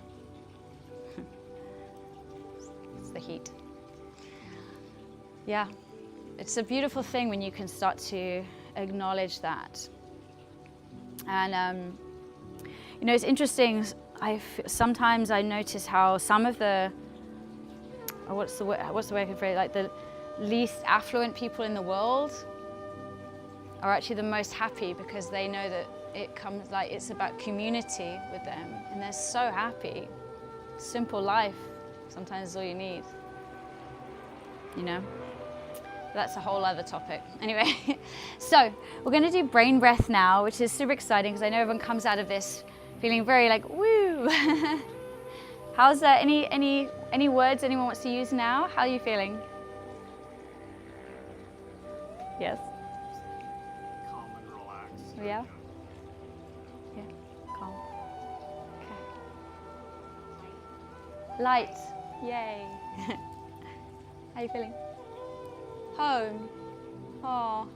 It's the heat. Yeah, it's a beautiful thing when you can start to acknowledge that. And you know, it's interesting. Sometimes I notice how some of the what's the way I can phrase it? Like the least affluent people in the world are actually the most happy, because they know that it's about community with them, and they're so happy. Simple life sometimes is all you need, you know. That's a whole other topic. Anyway, so we're going to do brain breath now, which is super exciting because I know everyone comes out of this feeling very like woo. How's that? Any words anyone wants to use now? How are you feeling? Yes. Calm and relaxed. Yeah. Yeah. Calm. Okay. Light. Yay. How are you feeling? Home. Oh,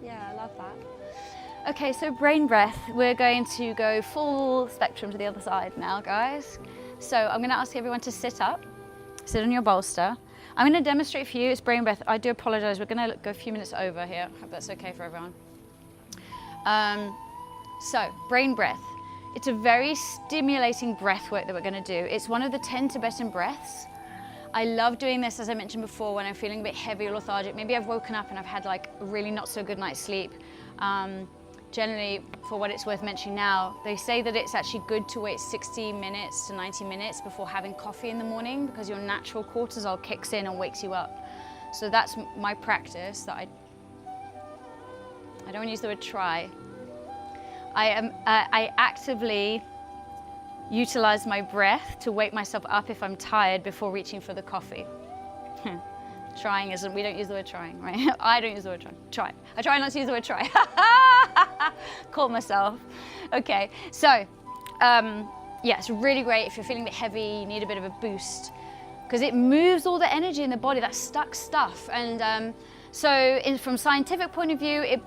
yeah, I love that. Okay, so brain breath. We're going to go full spectrum to the other side now, guys. So I'm going to ask everyone to sit up, sit on your bolster. I'm going to demonstrate for you. It's brain breath. I do apologize. We're going to go a few minutes over here. I hope that's okay for everyone. So brain breath. It's a very stimulating breath work that we're going to do. It's one of the 10 Tibetan breaths. I love doing this, as I mentioned before, when I'm feeling a bit heavy or lethargic. Maybe I've woken up and I've had like a really not so good night's sleep. generally, for what it's worth mentioning now, they say that it's actually good to wait 60 minutes to 90 minutes before having coffee in the morning, because your natural cortisol kicks in and wakes you up. So that's my practice, that I don't want to use the word try. I actively utilize my breath to wake myself up if I'm tired before reaching for the coffee. Trying isn't, we don't use the word trying, right? I don't use the word try. Try. I try not to use the word try. Caught myself. Okay, so yeah, it's really great if you're feeling a bit heavy, you need a bit of a boost, because it moves all the energy in the body, that stuck stuff. And from scientific point of view, it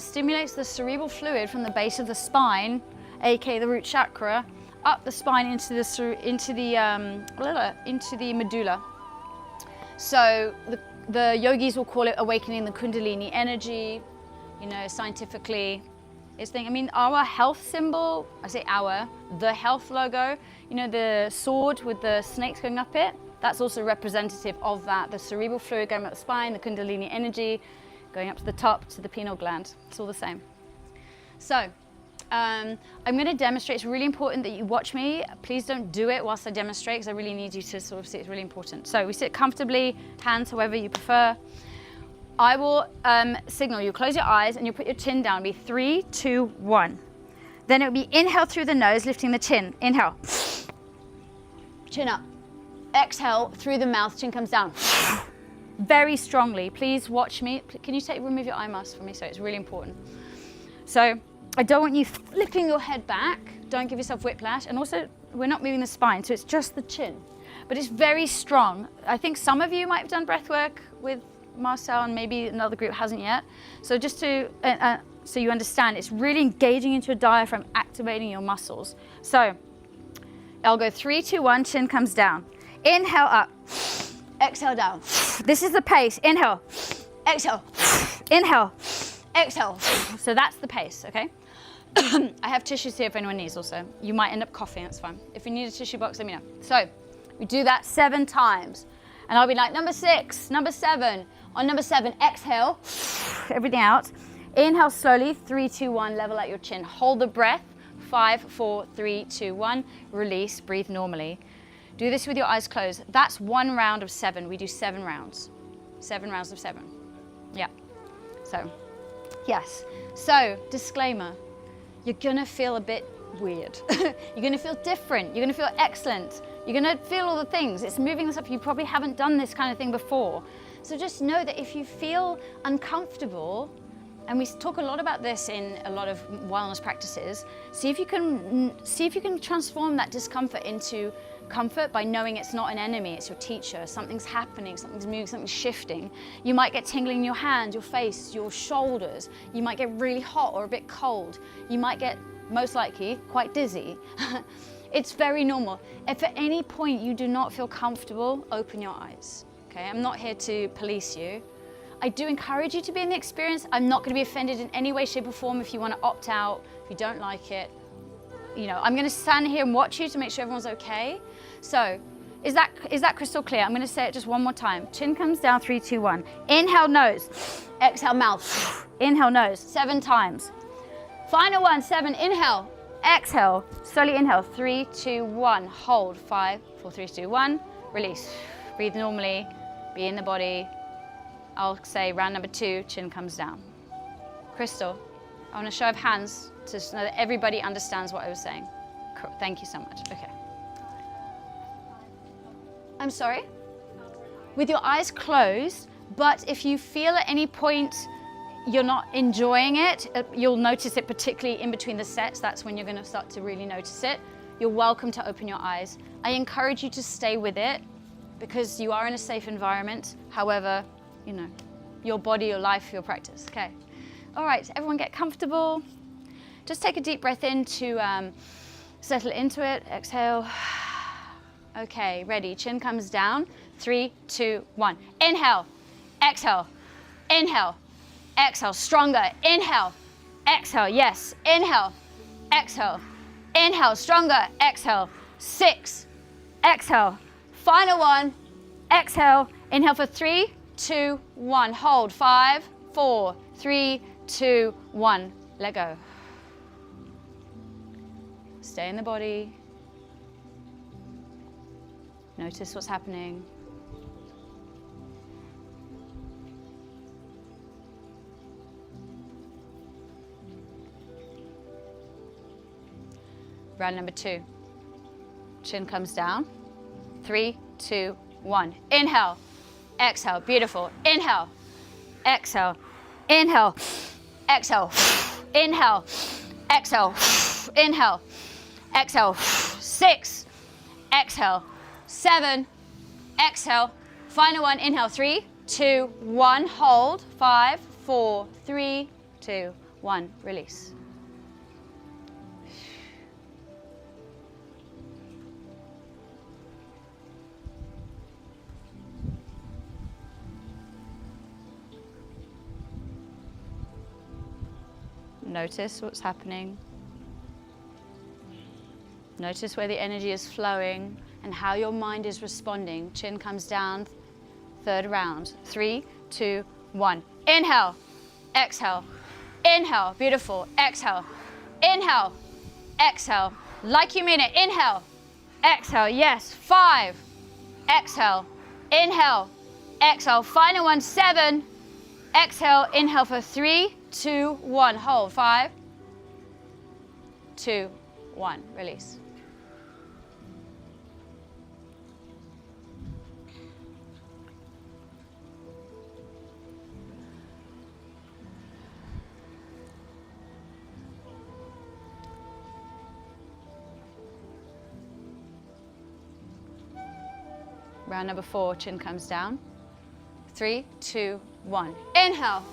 stimulates the cerebral fluid from the base of the spine, aka the root chakra, up the spine into the medulla. So the yogis will call it awakening the Kundalini energy. You know, scientifically, our health symbol, I say the health logo, you know, the sword with the snakes going up it, that's also representative of that. The cerebral fluid going up the spine, the Kundalini energy going up to the top, to the pineal gland. It's all the same. So, I'm going to demonstrate. It's really important that you watch me. Please don't do it whilst I demonstrate, because I really need you to sort of see. It's really important. So we sit comfortably, hands however you prefer. I will signal you. Close your eyes and you put your chin down. It'll be 3, 2, 1. Then it will be inhale through the nose, lifting the chin. Inhale. Chin up. Exhale through the mouth. Chin comes down. Very strongly. Please watch me. Can you remove your eye mask for me? So it's really important. So I don't want you flipping your head back. Don't give yourself whiplash. And also, we're not moving the spine, so it's just the chin. But it's very strong. I think some of you might have done breath work with Marcel, and maybe another group hasn't yet. So just to, so you understand, it's really engaging into your diaphragm, activating your muscles. So I'll go 3, 2, 1, chin comes down. Inhale up, exhale down. This is the pace. Inhale, exhale, inhale, exhale. So that's the pace, okay? I have tissues here if anyone needs also. You might end up coughing, that's fine. If you need a tissue box, let me know. So we do that 7 times. And I'll be like, number 6, number 7. On number 7, exhale, everything out. Inhale slowly, 3, 2, 1, level out your chin. Hold the breath, 5, 4, 3, 2, 1. Release, breathe normally. Do this with your eyes closed. That's 1 round of 7. We do 7 rounds. 7 rounds of 7. Yeah. So, yes. So, disclaimer. You're gonna feel a bit weird. You're gonna feel different. You're gonna feel excellent. You're gonna feel all the things. It's moving this up. You probably haven't done this kind of thing before. So just know that if you feel uncomfortable, and we talk a lot about this in a lot of wellness practices, see if you can transform that discomfort into comfort by knowing it's not an enemy, it's your teacher. Something's happening, something's moving, something's shifting. You might get tingling in your hand, your face, your shoulders. You might get really hot or a bit cold. You might get, most likely, quite dizzy. It's very normal. If at any point you do not feel comfortable, open your eyes. Okay, I'm not here to police you. I do encourage you to be in the experience. I'm not going to be offended in any way, shape or form if you want to opt out, if you don't like it. You know, I'm going to stand here and watch you to make sure everyone's okay. So, is that crystal clear? I'm going to say it just one more time. Chin comes down, 3, 2, 1. Inhale, nose. Exhale, mouth. Inhale, nose. 7 times. Final one, 7. Inhale. Exhale. Slowly inhale. 3, 2, 1. Hold. 5, 4, 3, 2, 1. Release. Breathe normally. Be in the body. I'll say round number 2, chin comes down. Crystal, I want a show of hands to know that everybody understands what I was saying. Cool. Thank you so much. Okay. I'm sorry? With your eyes closed, but if you feel at any point you're not enjoying it, you'll notice it particularly in between the sets. That's when you're going to start to really notice it. You're welcome to open your eyes. I encourage you to stay with it because you are in a safe environment. However, you know, your body, your life, your practice. Okay. All right, everyone get comfortable. Just take a deep breath in to settle into it. Exhale. Okay, ready. Chin comes down. 3, 2, 1. Inhale. Exhale. Inhale. Exhale. Stronger. Inhale. Exhale. Yes. Inhale. Exhale. Inhale. Stronger. Exhale. 6. Exhale. Final one. Exhale. Inhale for 3, 2, 1. Hold. 5, 4, 3, 2, 1. Let go. Stay in the body. Notice what's happening. Round number 2. Chin comes down. 3, 2, 1. Inhale. Exhale. Beautiful. Inhale. Exhale. Inhale. Exhale. Inhale. Exhale. Inhale. Exhale. 6. Exhale. 7. Exhale. Final one. Inhale. 3, 2, 1. Hold. 5, 4, 3, 2, 1. Release. Notice what's happening. Notice where the energy is flowing and how your mind is responding. Chin comes down. 3rd round. 3, 2, 1. Inhale. Exhale. Inhale. Beautiful. Exhale. Inhale. Exhale. Like you mean it. Inhale. Exhale. Yes. 5. Exhale. Inhale. Exhale. Final one. 7. Exhale. Inhale for 3, 2, 1. Hold. 5, 2, 1. Release. Round number 4, chin comes down. 3, 2, 1. Inhale.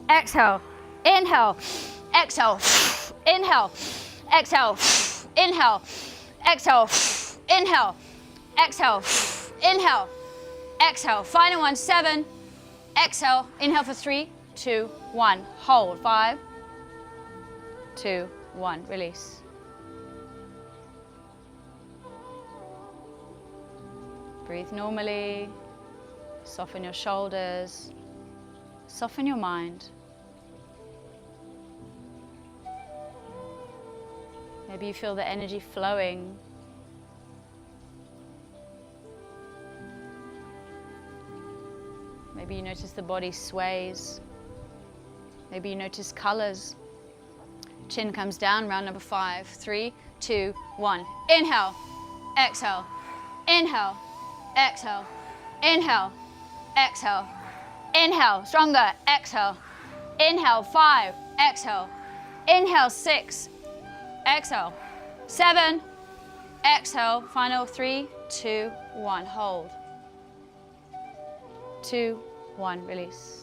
Exhale. Inhale. Exhale. Inhale. Exhale. Inhale. Exhale. Inhale. Exhale. Inhale. Exhale. Final one. 7. Exhale. Inhale for 3, 2, 1. Hold. 5, 2, 1. Release. Breathe normally. Soften your shoulders. Soften your mind. Maybe you feel the energy flowing. Maybe you notice the body sways. Maybe you notice colors. Chin comes down, round number 5. 3, 2, 1. Inhale, exhale, inhale, exhale, inhale, exhale, inhale, stronger, exhale, inhale, 5, exhale, inhale, 6, exhale, 7, exhale, final 3, 2, 1, hold, 2, 1, release.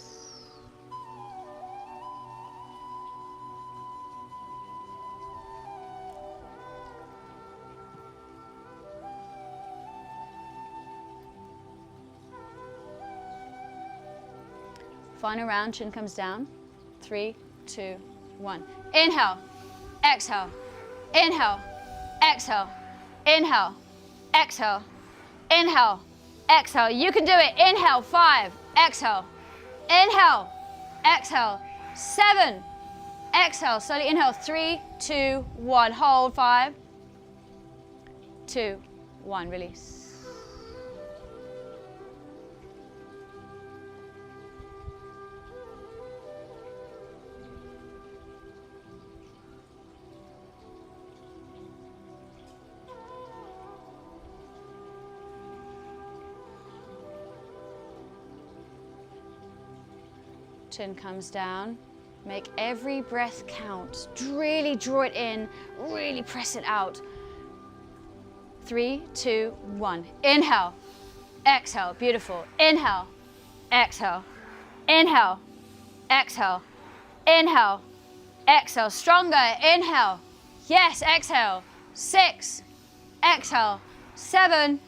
Final round, chin comes down. 3, 2, 1. Inhale, exhale, inhale, exhale, inhale, exhale, inhale, exhale. You can do it. Inhale, 5, exhale, inhale, exhale, 7, exhale. Slowly inhale, 3, 2, 1. Hold, 5, 2, 1. Release. Chin comes down. Make every breath count. Really draw it in. Really press it out. 3, 2, 1. Inhale. Exhale. Beautiful. Inhale. Exhale. Inhale. Exhale. Inhale. Exhale. Stronger. Inhale. Yes. Exhale. 6. Exhale. 7.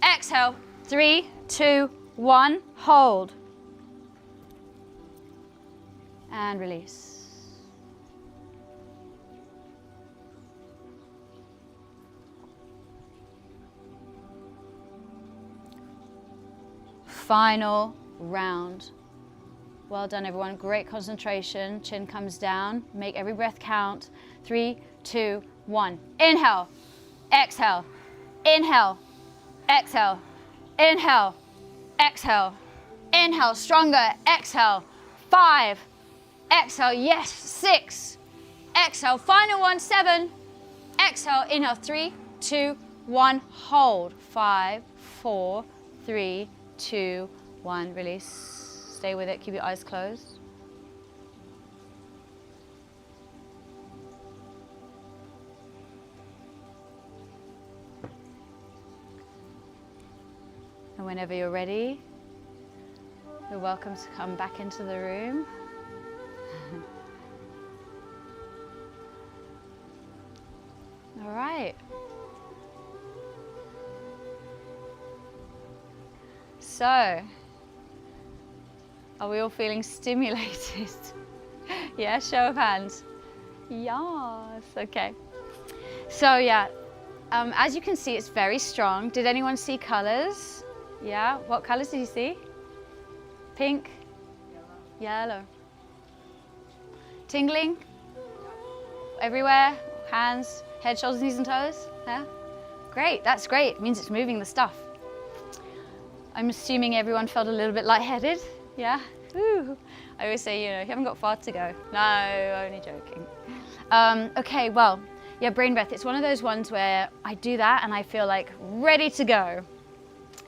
Exhale. 3, 2, 1. Hold. And release. Final round. Well done, everyone. Great concentration. Chin comes down. Make every breath count. 3, 2, 1. Inhale, exhale, inhale, exhale, inhale, exhale, inhale, stronger, exhale, 5, exhale, yes, 6, exhale, final one, 7, exhale, inhale, 3, 2, 1, hold, 5, 4, 3, 2, 1, release. Stay with it, keep your eyes closed. And whenever you're ready, you're welcome to come back into the room. All right. So, are we all feeling stimulated? Yeah, show of hands. Yes, okay. So yeah, as you can see, it's very strong. Did anyone see colors? Yeah, what colors did you see? Pink? Yellow. Tingling? Everywhere? Hands, head, shoulders, knees and toes? Yeah? Great, that's great. It means it's moving the stuff. I'm assuming everyone felt a little bit lightheaded. Yeah? Ooh. I always say, you know, you haven't got far to go. No, only joking. Okay, well, yeah, brain breath. It's one of those ones where I do that and I feel like ready to go.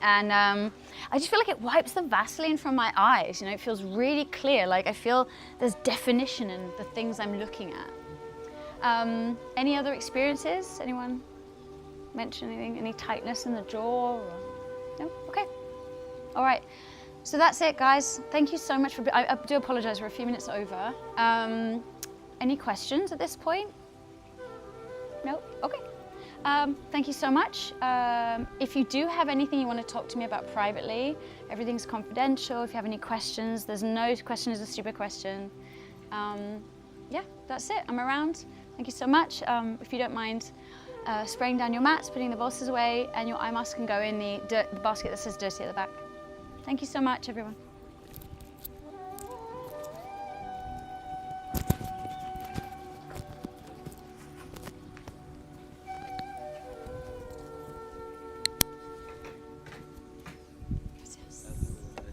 And I just feel like it wipes the Vaseline from my eyes. You know, it feels really clear. Like I feel there's definition in the things I'm looking at. Any other experiences? Anyone mention anything? Any tightness in the jaw? Or... No? Okay. All right. So that's it, guys. Thank you so much for... I do apologize, we're a few minutes over. Any questions at this point? No? Okay. Thank you so much. If you do have anything you want to talk to me about privately, everything's confidential. If you have any questions, there's no question is a stupid question. Yeah, that's it. I'm around. Thank you so much. If you don't mind spraying down your mats, putting the bolsters away, and your eye mask can go in the basket that says dirty at the back. Thank you so much, everyone.